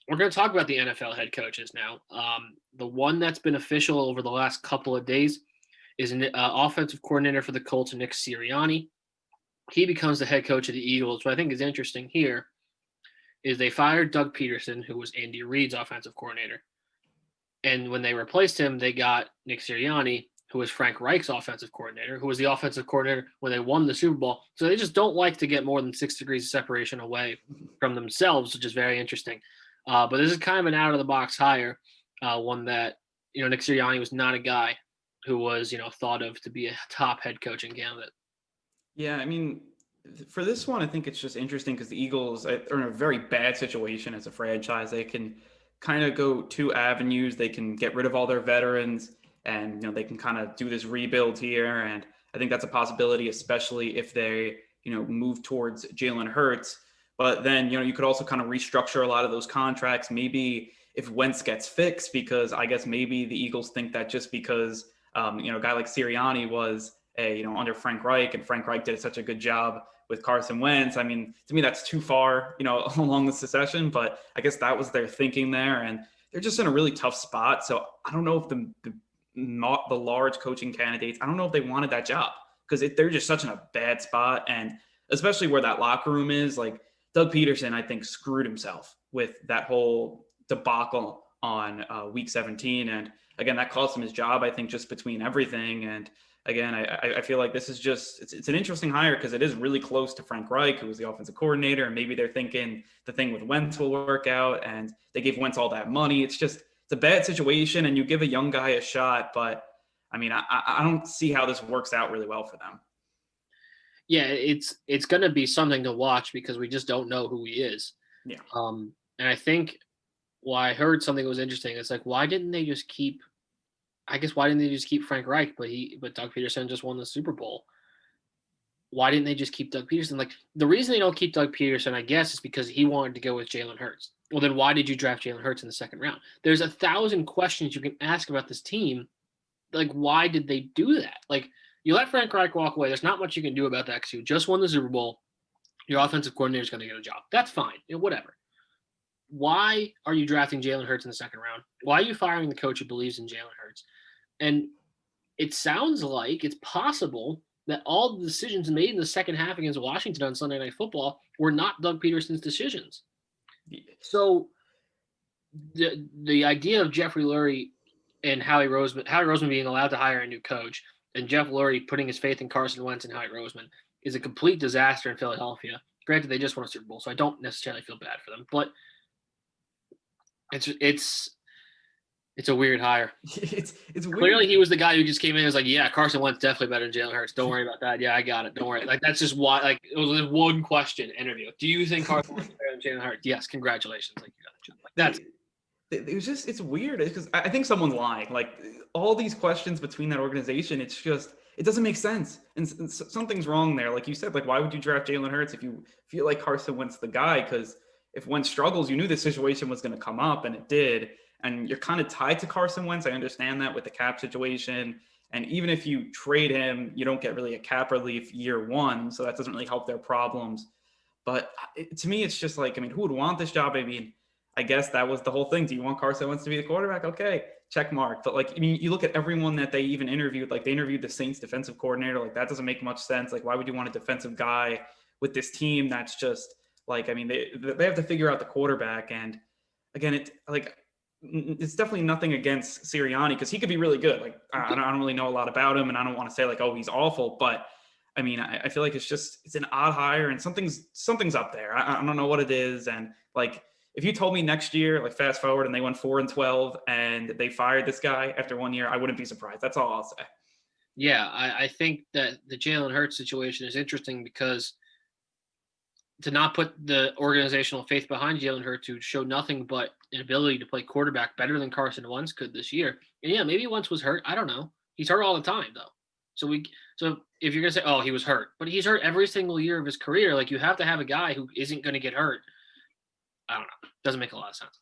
we're going to talk about the NFL head coaches now. The one that's been official over the last couple of days is an offensive coordinator for the Colts, Nick Sirianni. He becomes the head coach of the Eagles. What I think is interesting here is they fired Doug Pederson, who was Andy Reid's offensive coordinator. And when they replaced him, they got Nick Sirianni, who was Frank Reich's offensive coordinator, who was the offensive coordinator when they won the Super Bowl. So they just don't like to get more than 6 degrees of separation away from themselves, which is very interesting. But this is kind of an out of the box hire, one that, Nick Sirianni was not a guy who was, thought of to be a top head coaching candidate. Yeah, I mean, for this one, I think it's just interesting because the Eagles are in a very bad situation as a franchise. They can kind of go two avenues. They can get rid of all their veterans, and they can kind of do this rebuild here. And I think that's a possibility, especially if they move towards Jalen Hurts. But then you could also kind of restructure a lot of those contracts. Maybe if Wentz gets fixed, because I guess maybe the Eagles think that just because a guy like Sirianni was under Frank Reich, and Frank Reich did such a good job with Carson Wentz. I mean, to me, that's too far, along the succession, but I guess that was their thinking there. And they're just in a really tough spot. So I don't know if the large coaching candidates, I don't know if they wanted that job because they're just such in a bad spot. And especially where that locker room is, like Doug Pederson, I think screwed himself with that whole debacle on week 17. And again, that cost him his job, I think, just between everything. And again, I feel like this is just it's an interesting hire because it is really close to Frank Reich, who was the offensive coordinator, and maybe they're thinking the thing with Wentz will work out, and they gave Wentz all that money. It's a bad situation, and you give a young guy a shot, but I mean, I don't see how this works out really well for them. Yeah, it's going to be something to watch because we just don't know who he is. Yeah. And I think I heard something that was interesting. It's like, why didn't they just keep Frank Reich, but Doug Pederson just won the Super Bowl? Why didn't they just keep Doug Pederson? Like, the reason they don't keep Doug Pederson, I guess, is because he wanted to go with Jalen Hurts. Well, then why did you draft Jalen Hurts in the second round? There's 1,000 questions you can ask about this team. Like, why did they do that? Like, you let Frank Reich walk away. There's not much you can do about that because you just won the Super Bowl. Your offensive coordinator is going to get a job. That's fine. Whatever. Why are you drafting Jalen Hurts in the second round? Why are you firing the coach who believes in Jalen Hurts? And it sounds like it's possible that all the decisions made in the second half against Washington on Sunday Night Football were not Doug Pederson's decisions. So the idea of Jeffrey Lurie and Howie Roseman being allowed to hire a new coach, and Jeff Lurie putting his faith in Carson Wentz and Howie Roseman is a complete disaster in Philadelphia. Granted, they just won a Super Bowl, so I don't necessarily feel bad for them, but it's a weird hire. It's weird. Clearly, he was the guy who just came in and was like, yeah, Carson Wentz definitely better than Jalen Hurts. Don't worry about that. Yeah, I got it. Don't worry. Like, that's just why. Like, it was one question interview. Do you think Carson Wentz is better than Jalen Hurts? Yes, congratulations. Like, you got the job. Like, that's it was just, it's weird because I think someone's lying. Like, all these questions between that organization, it's just, it doesn't make sense. And something's wrong there. Like you said, like, why would you draft Jalen Hurts if you feel like Carson Wentz the guy? Because if Wentz struggles, you knew this situation was going to come up, and it did. And you're kind of tied to Carson Wentz. I understand that with the cap situation. And even if you trade him, you don't get really a cap relief year one. So that doesn't really help their problems. But to me, it's just like, I mean, who would want this job? I mean, I guess that was the whole thing. Do you want Carson Wentz to be the quarterback? Okay, check mark. But like, I mean, you look at everyone that they even interviewed, like they interviewed the Saints defensive coordinator. Like, that doesn't make much sense. Like, why would you want a defensive guy with this team? That's just like, I mean, they have to figure out the quarterback. And again, it's definitely nothing against Sirianni because he could be really good. Like, I don't really know a lot about him, and I don't want to say like, oh, he's awful. But I mean, I feel like it's an odd hire, and something's up there. I don't know what it is. And like, if you told me next year, like fast forward, and they went 4-12, and they fired this guy after 1 year, I wouldn't be surprised. That's all I'll say. Yeah, I think that the Jalen Hurts situation is interesting because to not put the organizational faith behind Jalen Hurts, who showed nothing but an ability to play quarterback better than Carson Wentz could this year. And yeah, maybe Wentz was hurt. I don't know. He's hurt all the time though. So if you're gonna say, oh, he was hurt, but he's hurt every single year of his career, like you have to have a guy who isn't gonna get hurt. I don't know. Doesn't make a lot of sense.